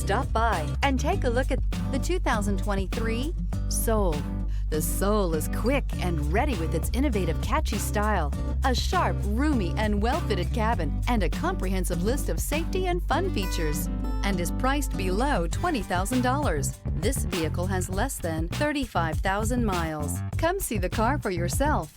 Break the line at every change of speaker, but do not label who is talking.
Stop by and take a look at the 2023 Soul. The Soul is quick and ready with its innovative, catchy style, a sharp, roomy, and well-fitted cabin, and a comprehensive list of safety and fun features, and is priced below $20,000. This vehicle has less than 35,000 miles. Come see the car for yourself.